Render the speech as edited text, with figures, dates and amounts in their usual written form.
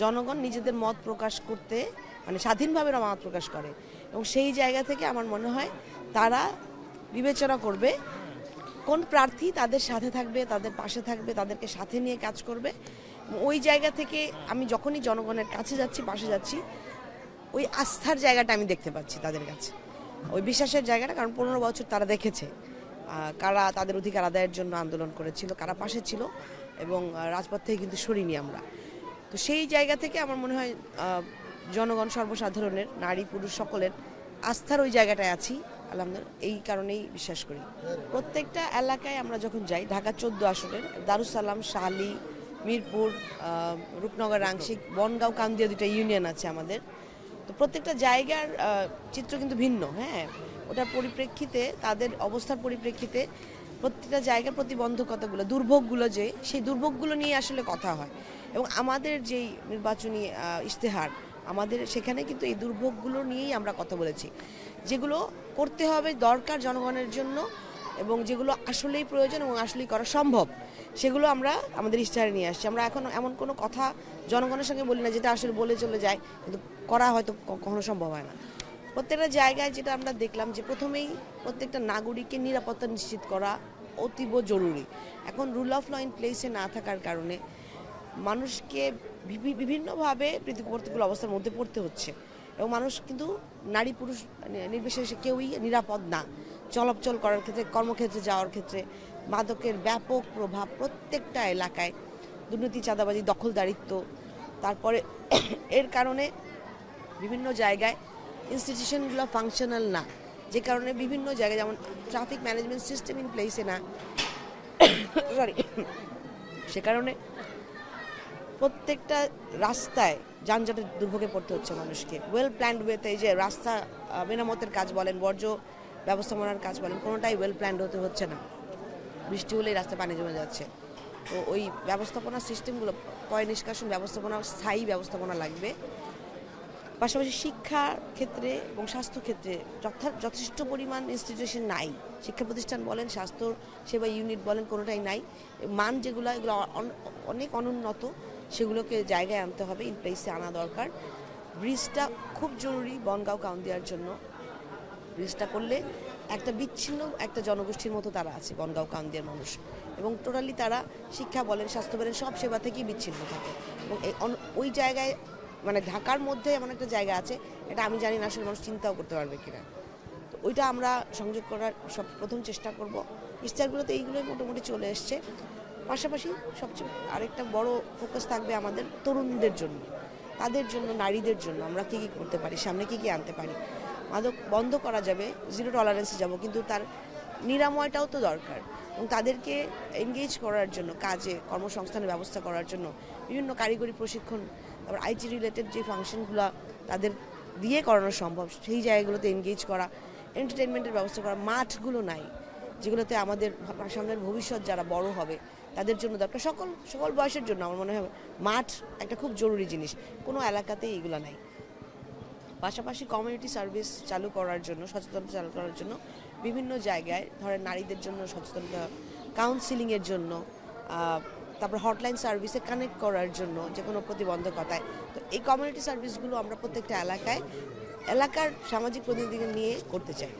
জনগণ নিজেদের মত প্রকাশ করতে মানে স্বাধীনভাবে মত প্রকাশ করে এবং সেই জায়গা থেকে আমার মনে হয় তারা বিবেচনা করবে কোন প্রার্থী তাদের সাথে থাকবে, তাদের পাশে থাকবে, তাদেরকে সাথে নিয়ে কাজ করবে। ওই জায়গা থেকে আমি যখনই জনগণের কাছে যাচ্ছি, পাশে যাচ্ছি, ওই আস্থার জায়গাটা আমি দেখতে পাচ্ছি তাদের কাছে, ওই বিশ্বাসের জায়গাটা। কারণ 15 বছর তারা দেখেছে কারা তাদের অধিকার আদায়ের জন্য আন্দোলন করেছিল, কারা পাশে ছিল এবং রাজপথ থেকে কিন্তু সরিনি আমরা। তো সেই জায়গা থেকে আমার মনে হয় জনগণ সর্বসাধারণের, নারী পুরুষ সকলের আস্থার ওই জায়গাটায় আছি আলহামদুলিল্লাহ। এই কারণেই বিশ্বাস করি। প্রত্যেকটা এলাকায় আমরা যখন যাই, ঢাকা 14 আসনের দারুসালাম, শাহলী, মিরপুর, রূপনগর আংশিক, বনগাঁও, কান্দিয়া 2টা ইউনিয়ন আছে আমাদের। তো প্রত্যেকটা জায়গার চিত্র কিন্তু ভিন্ন। হ্যাঁ, ওটার পরিপ্রেক্ষিতে, তাদের অবস্থার পরিপ্রেক্ষিতে প্রত্যেকটা জায়গার প্রতিবন্ধকতাগুলো, দুর্ভোগগুলো, যে সেই দুর্ভোগগুলো নিয়ে আসলে কথা হয়। এবং আমাদের যেই নির্বাচনী ইশতেহার, আমাদের সেখানে কিন্তু এই দুর্ভোগগুলো নিয়েই আমরা কথা বলেছি, যেগুলো করতে হবে দরকার জনগণের জন্য এবং যেগুলো আসলেই প্রয়োজন এবং আসলেই করা সম্ভব, সেগুলো আমরা আমাদের ইশতেহারে নিয়ে আসছি। আমরা এখন এমন কোনো কথা জনগণের সঙ্গে বলি না যেটা আসলে বলে চলে যায় কিন্তু করা হয়তো কখনো সম্ভব হয় না। প্রত্যেকটা জায়গায় যেটা আমরা দেখলাম যে প্রথমেই প্রত্যেকটা নাগরিকের নিরাপত্তা নিশ্চিত করা অতীব জরুরি। এখন রুল অফ ল ইন প্লেসে না থাকার কারণে মানুষকে বিভিন্নভাবে প্রতিকূল অবস্থার মধ্যে পড়তে হচ্ছে এবং মানুষ কিন্তু নারী পুরুষ নির্বিশেষে কেউই নিরাপদ না। চলাচল করার ক্ষেত্রে, কর্মক্ষেত্রে যাওয়ার ক্ষেত্রে মাদকের ব্যাপক প্রভাব প্রত্যেকটা এলাকায়, দুর্নীতি, চাঁদাবাজি, দখলদারিত্ব, তারপরে এর কারণে বিভিন্ন জায়গায় ইনস্টিটিউশনগুলো ফাংশনাল না, যে কারণে বিভিন্ন জায়গায় যেমন ট্রাফিক ম্যানেজমেন্ট সিস্টেম ইন প্লেসে না, সরি, সে কারণে প্রত্যেকটা রাস্তায় যানজটের দুর্ভোগে পড়তে হচ্ছে মানুষকে। ওয়েল প্ল্যান্ড ওয়েতে, এই যে রাস্তা মেরামতের কাজ বলেন, বর্জ্য ব্যবস্থাপনার কাজ বলেন, কোনোটাই ওয়েল প্ল্যান্ড হতে হচ্ছে না। বৃষ্টি হলেই রাস্তায় পানি জমে যাচ্ছে। তো ওই ব্যবস্থাপনা সিস্টেমগুলো, পয় নিষ্কাশন ব্যবস্থাপনা, স্থায়ী ব্যবস্থাপনা লাগবে। পাশাপাশি শিক্ষার ক্ষেত্রে এবং স্বাস্থ্য ক্ষেত্রে যথেষ্ট পরিমাণ ইনস্টিটিউশন নাই। শিক্ষা প্রতিষ্ঠান বলেন, স্বাস্থ্য সেবা ইউনিট বলেন, কোনোটাই নাই। মান যেগুলো, এগুলো অনেক অনুন্নত, সেগুলোকে জায়গায় আনতে হবে, ইন প্লেসে আনা দরকার। ব্রিজটা খুব জরুরি বনগাঁও কাউন্দিয়ার জন্য। ব্রিজটা করলে একটা বিচ্ছিন্ন একটা জনগোষ্ঠীর মতো তারা আছে বনগাঁও কাউন্দিয়ার মানুষ, এবং টোটালি তারা শিক্ষা বলেন, স্বাস্থ্য বলেন, সব সেবা থেকেই বিচ্ছিন্ন থাকে। এবং ওই জায়গায় মানে ঢাকার মধ্যে এমন একটা জায়গা আছে, এটা আমি জানি না আসলে মানুষ চিন্তাও করতে পারবে কিনা। তো ওইটা আমরা সংযোগ করার প্রথম চেষ্টা করব। ইশতেহারগুলোতে এইগুলোই মোটামুটি চলে এসছে। পাশাপাশি সবচেয়ে আরেকটা বড় ফোকাস থাকবে আমাদের তরুণদের জন্য, তাদের জন্য, নারীদের জন্য আমরা কী কী করতে পারি, সামনে কী কী আনতে পারি। মাদক বন্ধ করা যাবে, জিরো টলারেন্সে যাব, কিন্তু তার নিরাময়টাও তো দরকার এবং তাদেরকে এনগেজ করার জন্য, কাজে কর্মসংস্থানের ব্যবস্থা করার জন্য বিভিন্ন কারিগরি প্রশিক্ষণ, তারপর আইটি রিলেটেড যে ফাংশনগুলো তাদের দিয়ে করানো সম্ভব সেই জায়গাগুলোতে এনগেজ করা, এন্টারটেনমেন্টের ব্যবস্থা করা। মাঠগুলো নাই যেগুলোতে আমাদের সামনের ভবিষ্যৎ যারা বড় হবে তাদের জন্য দরকার, সকল বয়সের জন্য আমার মনে হয় মাঠ একটা খুব জরুরি জিনিস। কোনো এলাকাতেই এগুলো নাই। পাশাপাশি কমিউনিটি সার্ভিস চালু করার জন্য, সচেতনতা চালু করার জন্য বিভিন্ন জায়গায়, ধরেন নারীদের জন্য সচেতনতা, কাউন্সিলিংয়ের জন্য, তারপর হটলাইন সার্ভিসে কানেক্ট করার জন্য যে কোনো প্রতিবন্ধকতায়। তো এই কমিউনিটি সার্ভিসগুলো আমরা প্রত্যেকটা এলাকার সামাজিক প্রতিনিধিকে নিয়ে করতে চাই।